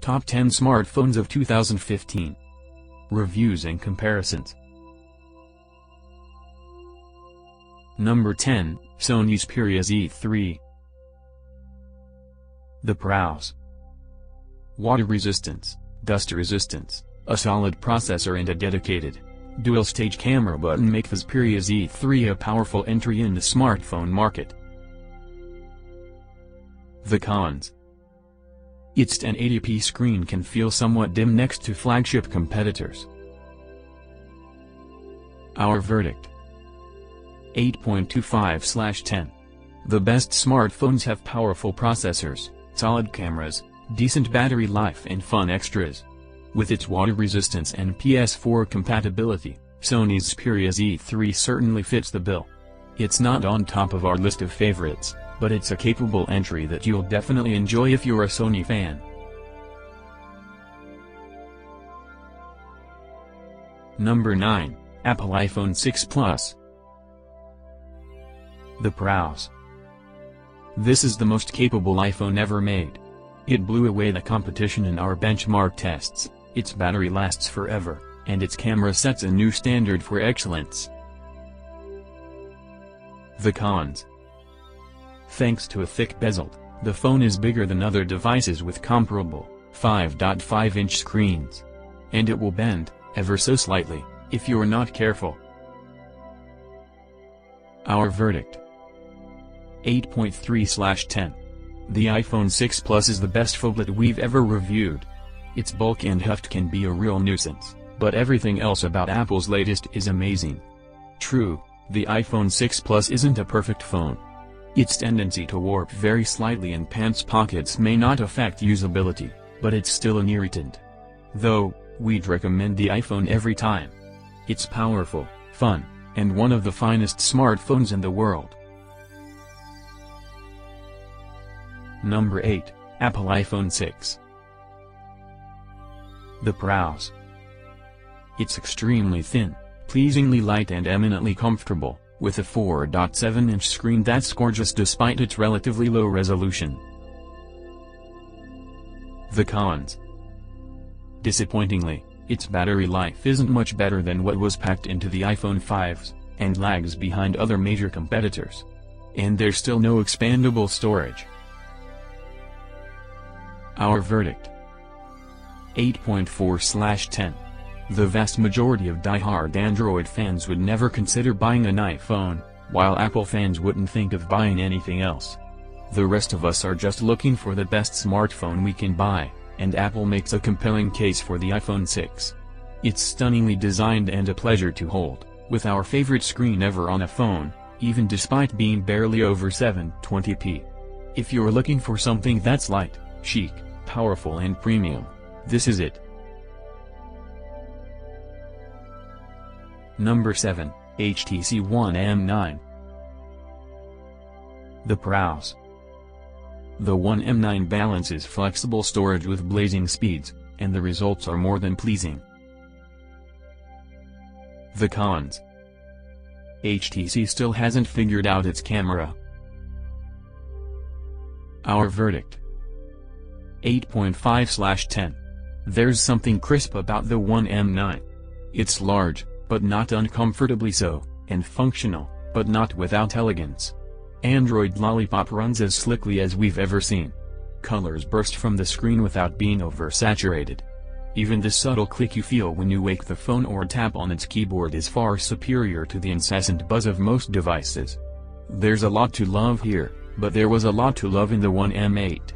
Top 10 Smartphones of 2015. Reviews and comparisons. Number 10, Sony Xperia Z3. The pros. Water resistance, dust resistance, a solid processor and a dedicated, dual-stage camera button make the Xperia Z3 a powerful entry in the smartphone market. The cons. Its 1080p screen can feel somewhat dim next to flagship competitors. Our verdict: 8.25/10. The best smartphones have powerful processors, solid cameras, decent battery life and fun extras. With its water resistance and PS4 compatibility, Sony's Xperia Z3 certainly fits the bill. It's not on top of our list of favorites, but it's a capable entry that you'll definitely enjoy if you're a Sony fan. Number 9, Apple iPhone 6 Plus. The pros. This is the most capable iPhone ever made. It blew away the competition in our benchmark tests, its battery lasts forever, and its camera sets a new standard for excellence. The cons. Thanks to a thick bezel, the phone is bigger than other devices with comparable 5.5-inch screens. And it will bend, ever so slightly, if you're not careful. Our verdict: 8.3/10. The iPhone 6 Plus is the best phablet we've ever reviewed. Its bulk and heft can be a real nuisance, but everything else about Apple's latest is amazing. True, the iPhone 6 Plus isn't a perfect phone. Its tendency to warp very slightly in pants pockets may not affect usability, but it's still an irritant. Though, we'd recommend the iPhone every time. It's powerful, fun, and one of the finest smartphones in the world. Number 8, Apple iPhone 6. The pros. It's extremely thin, pleasingly light and eminently comfortable, with a 4.7-inch screen that's gorgeous despite its relatively low resolution. The cons. Disappointingly, its battery life isn't much better than what was packed into the iPhone 5s, and lags behind other major competitors. And there's still no expandable storage. Our verdict: 8.4/10. The vast majority of die-hard Android fans would never consider buying an iPhone, while Apple fans wouldn't think of buying anything else. The rest of us are just looking for the best smartphone we can buy, and Apple makes a compelling case for the iPhone 6. It's stunningly designed and a pleasure to hold, with our favorite screen ever on a phone, even despite being barely over 720p. If you're looking for something that's light, chic, powerful and premium, this is it. Number 7, HTC One M9. The pros. The One M9 balances flexible storage with blazing speeds, and the results are more than pleasing. The cons. HTC still hasn't figured out its camera. Our verdict: 8.5/10. There's something crisp about the One M9. It's large, but not uncomfortably so, and functional, but not without elegance. Android Lollipop runs as slickly as we've ever seen. Colors burst from the screen without being oversaturated. Even the subtle click you feel when you wake the phone or tap on its keyboard is far superior to the incessant buzz of most devices. There's a lot to love here, but there was a lot to love in the One M8.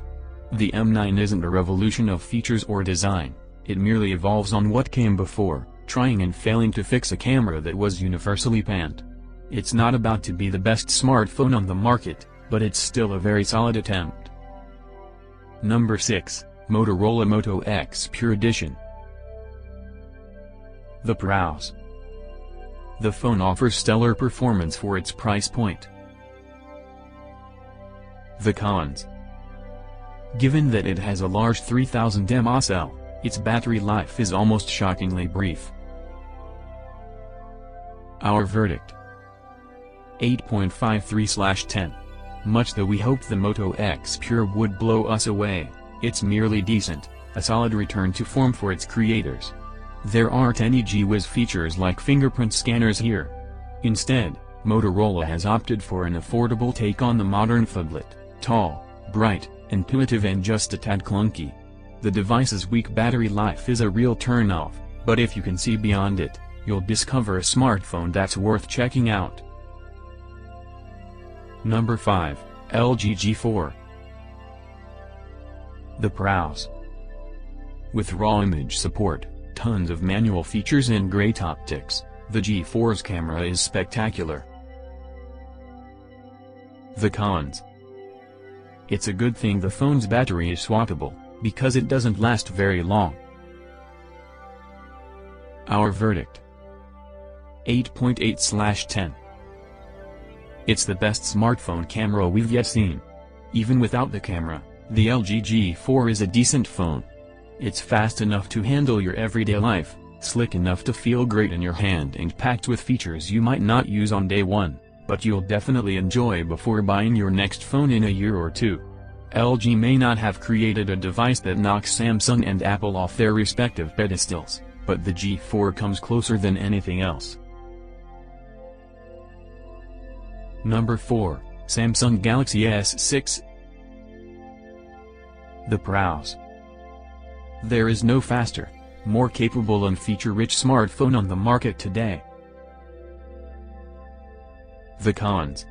The M9 isn't a revolution of features or design, it merely evolves on what came before, trying and failing to fix a camera that was universally panned. It's not about to be the best smartphone on the market, but it's still a very solid attempt. Number 6, Motorola Moto X Pure Edition. The pros. The phone offers stellar performance for its price point. The cons. Given that it has a large 3000 mAh cell, its battery life is almost shockingly brief. Our verdict: 8.53/10. Much though we hoped the Moto X Pure would blow us away, it's merely decent, a solid return to form for its creators. There aren't any gee-whiz features like fingerprint scanners here. Instead, Motorola has opted for an affordable take on the modern phablet, tall, bright, intuitive and just a tad clunky. The device's weak battery life is a real turn-off, but if you can see beyond it, you'll discover a smartphone that's worth checking out. Number 5, LG G4. The Prowse. With raw image support, tons of manual features and great optics, the G4's camera is spectacular. The cons. It's a good thing the phone's battery is swappable, because it doesn't last very long. Our verdict: 8.8/10. It's the best smartphone camera we've yet seen. Even without the camera, the LG G4 is a decent phone. It's fast enough to handle your everyday life, slick enough to feel great in your hand and packed with features you might not use on day one, but you'll definitely enjoy before buying your next phone in a year or two. LG may not have created a device that knocks Samsung and Apple off their respective pedestals, but the G4 comes closer than anything else. Number 4, Samsung Galaxy S6. The Prowse. There is no faster, more capable and feature-rich smartphone on the market today. The cons.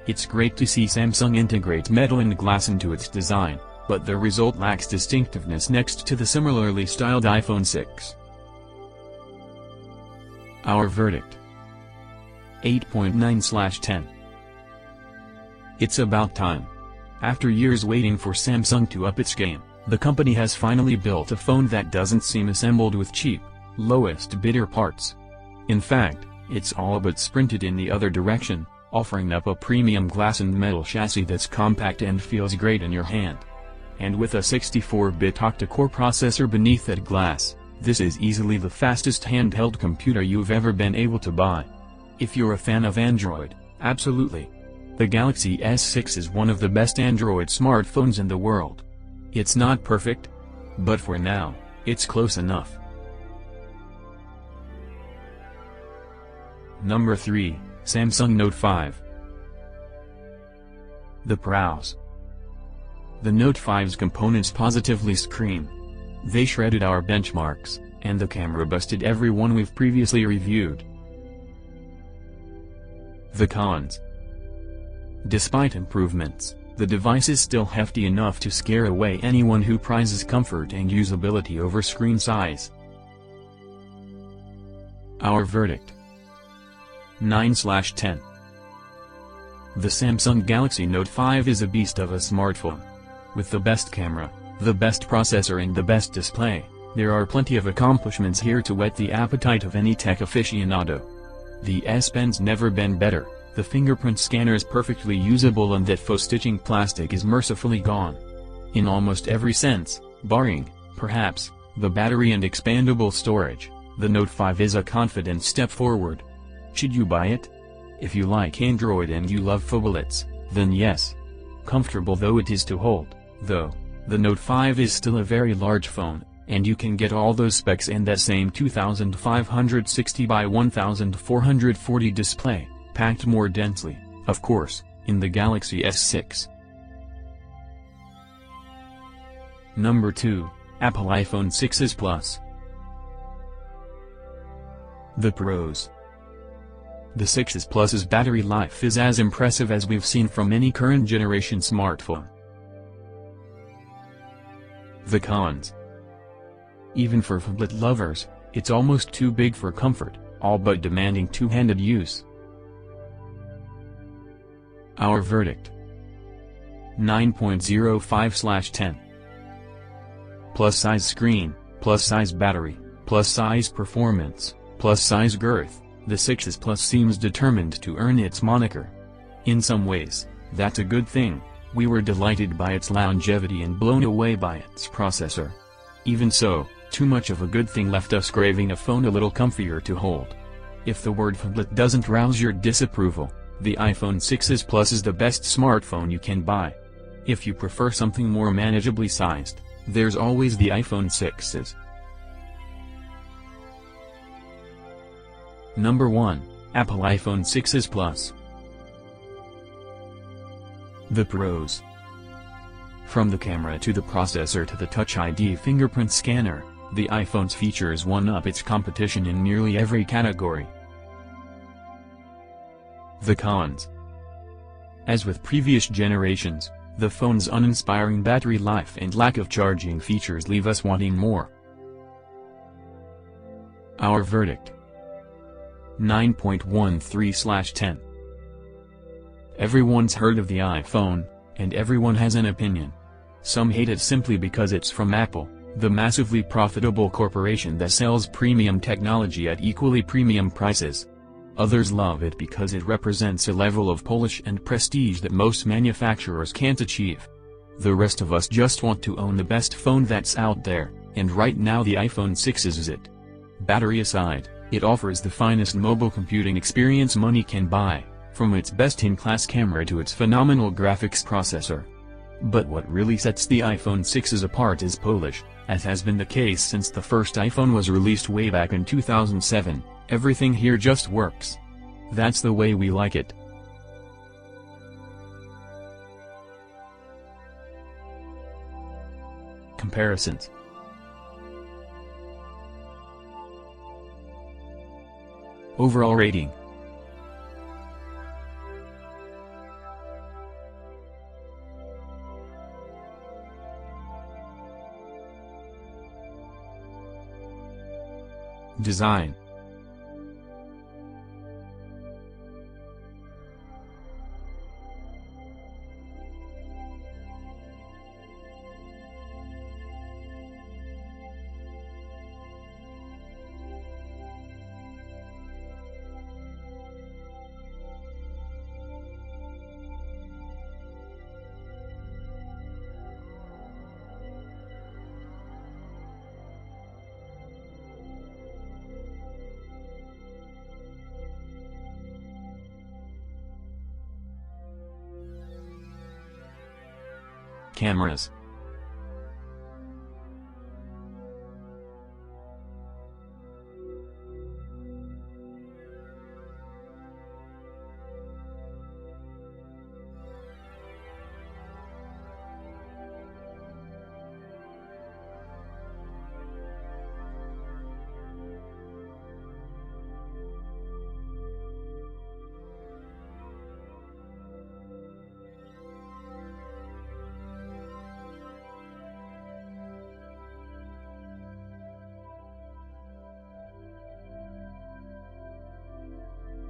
It's great to see Samsung integrate metal and glass into its design, but the result lacks distinctiveness next to the similarly styled iPhone 6. Our verdict: 8.9/10. It's about time. After years waiting for Samsung to up its game, the company has finally built a phone that doesn't seem assembled with cheap, lowest bidder parts. In fact, it's all but sprinted in the other direction, offering up a premium glass and metal chassis that's compact and feels great in your hand. And with a 64-bit octa-core processor beneath that glass, this is easily the fastest handheld computer you've ever been able to buy. If you're a fan of Android, absolutely. The Galaxy S6 is one of the best Android smartphones in the world. It's not perfect, but for now, it's close enough. Number 3, Samsung Note 5. The Prowse. The Note 5's components positively scream. They shredded our benchmarks, and the camera busted every one we've previously reviewed. The cons. Despite improvements, the device is still hefty enough to scare away anyone who prizes comfort and usability over screen size. Our verdict: 9/10. The Samsung Galaxy Note 5 is a beast of a smartphone. With the best camera, the best processor and the best display, there are plenty of accomplishments here to whet the appetite of any tech aficionado. The S Pen's never been better, the fingerprint scanner is perfectly usable and that faux stitching plastic is mercifully gone. In almost every sense, barring, perhaps, the battery and expandable storage, the Note 5 is a confident step forward. Should you buy it? If you like Android and you love phablets, then yes. Comfortable though it is to hold, though, the Note 5 is still a very large phone, and you can get all those specs and that same 2560 by 1440 display, packed more densely, of course, in the Galaxy S6. Number 2, Apple iPhone 6s Plus. The pros. The 6s Plus's battery life is as impressive as we've seen from any current generation smartphone. The cons. Even for phablet lovers, it's almost too big for comfort, all but demanding two-handed use. Our verdict: 9.05/10. Plus-size screen, plus-size battery, plus-size performance, plus-size girth, the 6s Plus seems determined to earn its moniker. In some ways, that's a good thing. We were delighted by its longevity and blown away by its processor. Even so, too much of a good thing left us craving a phone a little comfier to hold. If the word phablet doesn't rouse your disapproval, the iPhone 6s Plus is the best smartphone you can buy. If you prefer something more manageably sized, There's always the iPhone 6s. Number 1, Apple iPhone 6s Plus. The pros. From the camera to the processor to the Touch ID fingerprint scanner, the iPhone's features one-up its competition in nearly every category. The cons. As with previous generations, the phone's uninspiring battery life and lack of charging features leave us wanting more. Our verdict: 9.13/10. Everyone's heard of the iPhone, and everyone has an opinion. Some hate it simply because it's from Apple, the massively profitable corporation that sells premium technology at equally premium prices. Others love it because it represents a level of polish and prestige that most manufacturers can't achieve. The rest of us just want to own the best phone that's out there, and right now the iPhone 6 is it. Battery aside, it offers the finest mobile computing experience money can buy, from its best-in-class camera to its phenomenal graphics processor. But what really sets the iPhone 6s apart is polish, as has been the case since the first iPhone was released way back in 2007. Everything here just works. That's the way we like it. Comparisons. Overall rating. Design. Cameras.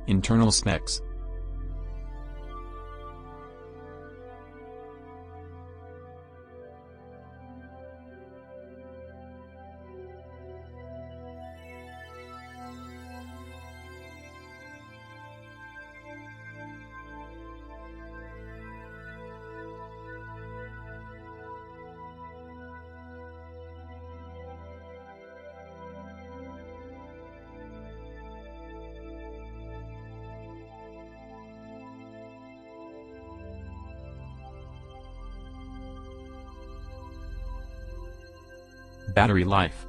Internal specs. Battery life.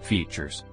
Features.